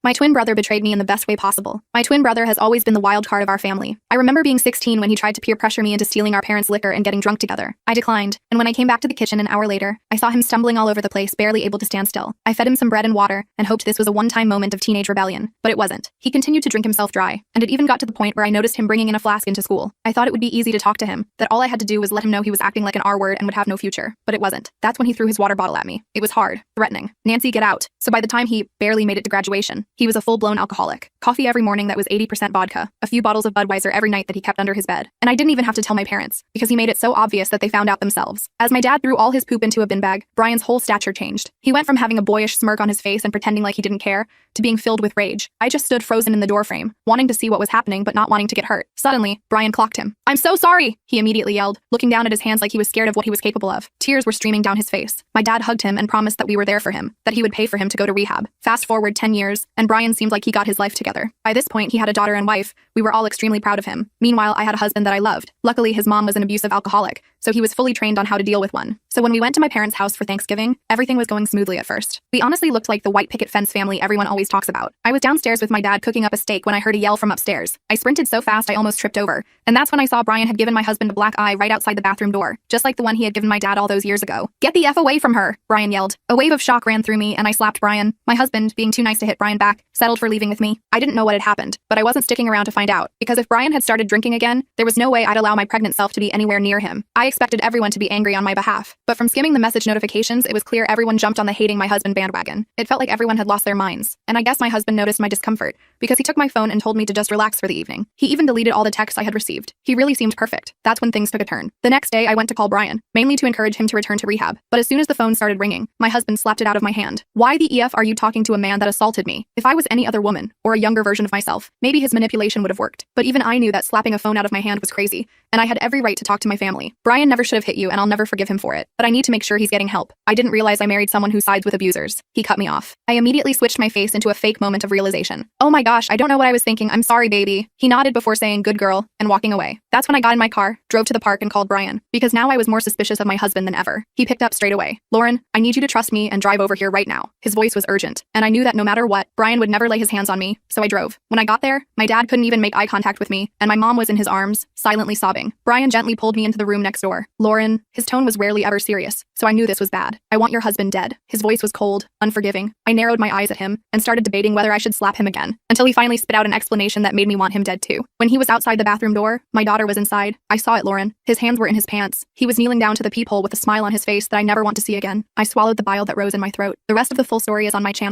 My twin brother betrayed me in the best way possible. My twin brother has always been the wild card of our family. I remember being 16 when he tried to peer pressure me into stealing our parents' liquor and getting drunk together. I declined, and when I came back to the kitchen an hour later, I saw him stumbling all over the place, barely able to stand still. I fed him some bread and water and hoped this was a one-time moment of teenage rebellion, but it wasn't. He continued to drink himself dry, and it even got to the point where I noticed him bringing in a flask into school. I thought it would be easy to talk to him, that all I had to do was let him know he was acting like an R-word and would have no future, but it wasn't. That's when he threw his water bottle at me. It was hard, threatening. Nancy, get out. So by the time he barely made it to graduation, he was a full-blown alcoholic. Coffee every morning that was 80% vodka, a few bottles of Budweiser every night that he kept under his bed. And I didn't even have to tell my parents, because he made it so obvious that they found out themselves. As my dad threw all his poop into a bin bag, Brian's whole stature changed. He went from having a boyish smirk on his face and pretending like he didn't care, to being filled with rage. I just stood frozen in the doorframe, wanting to see what was happening but not wanting to get hurt. Suddenly, Brian clocked him. "I'm so sorry!" he immediately yelled, looking down at his hands like he was scared of what he was capable of. Tears were streaming down his face. My dad hugged him and promised that we were there for him, that he would pay for him to go to rehab. Fast forward 10 years, and Brian seemed like he got his life together. By this point, he had a daughter and wife. We were all extremely proud of him. Meanwhile, I had a husband that I loved. Luckily, his mom was an abusive alcoholic, so he was fully trained on how to deal with one. So when we went to my parents' house for Thanksgiving, everything was going smoothly at first. We honestly looked like the white picket fence family everyone always talks about. I was downstairs with my dad cooking up a steak when I heard a yell from upstairs. I sprinted so fast I almost tripped over, and that's when I saw Brian had given my husband a black eye right outside the bathroom door, just like the one he had given my dad all those years ago. "Get the F away from her!" Brian yelled. A wave of shock ran through me, and I slapped Brian. My husband, being too nice to hit Brian back, settled for leaving with me. I didn't know what had happened, but I wasn't sticking around to find out, because if Brian had started drinking again, there was no way I'd allow my pregnant self to be anywhere near him. I expected everyone to be angry on my behalf, but from skimming the message notifications, it was clear everyone jumped on the hating my husband bandwagon. It felt like everyone had lost their minds, and I guess my husband noticed my discomfort, because he took my phone and told me to just relax for the evening. He even deleted all the texts I had received. He really seemed perfect. That's when things took a turn. The next day, I went to call Brian, mainly to encourage him to return to rehab, but as soon as the phone started ringing, my husband slapped it out of my hand. "Why the EF are you talking to a man that assaulted me? If I was any other woman, or a younger version of myself, maybe his manipulation would have worked. But even I knew that slapping a phone out of my hand was crazy, and I had every right to talk to my family. Brian never should have hit you, and I'll never forgive him for it. But I need to make sure he's getting help. I didn't realize I married someone who sides with abusers." He cut me off. I immediately switched my face into a fake moment of realization. "Oh my gosh, I don't know what I was thinking. I'm sorry, baby." He nodded before saying, "Good girl," and walking away. That's when I got in my car, drove to the park, and called Brian, because now I was more suspicious of my husband than ever. He picked up straight away. "Lauren, I need you to trust me and drive over here right now." His voice was urgent, and I knew that no matter what, Brian would never lay his hands on me, so I drove. When I got there, my dad couldn't even make eye contact with me, and my mom was in his arms, silently sobbing. Brian gently pulled me into the room next door. "Lauren," his tone was rarely ever serious, so I knew this was bad. "I want your husband dead." His voice was cold, unforgiving. I narrowed my eyes at him and started debating whether I should slap him again, until he finally spit out an explanation that made me want him dead too. When he was outside the bathroom door, my daughter was inside. I saw it, Lauren. His hands were in his pants. He was kneeling down to the peephole with a smile on his face that I never want to see again. I swallowed the bile that rose in my throat. The rest of the full story is on my channel.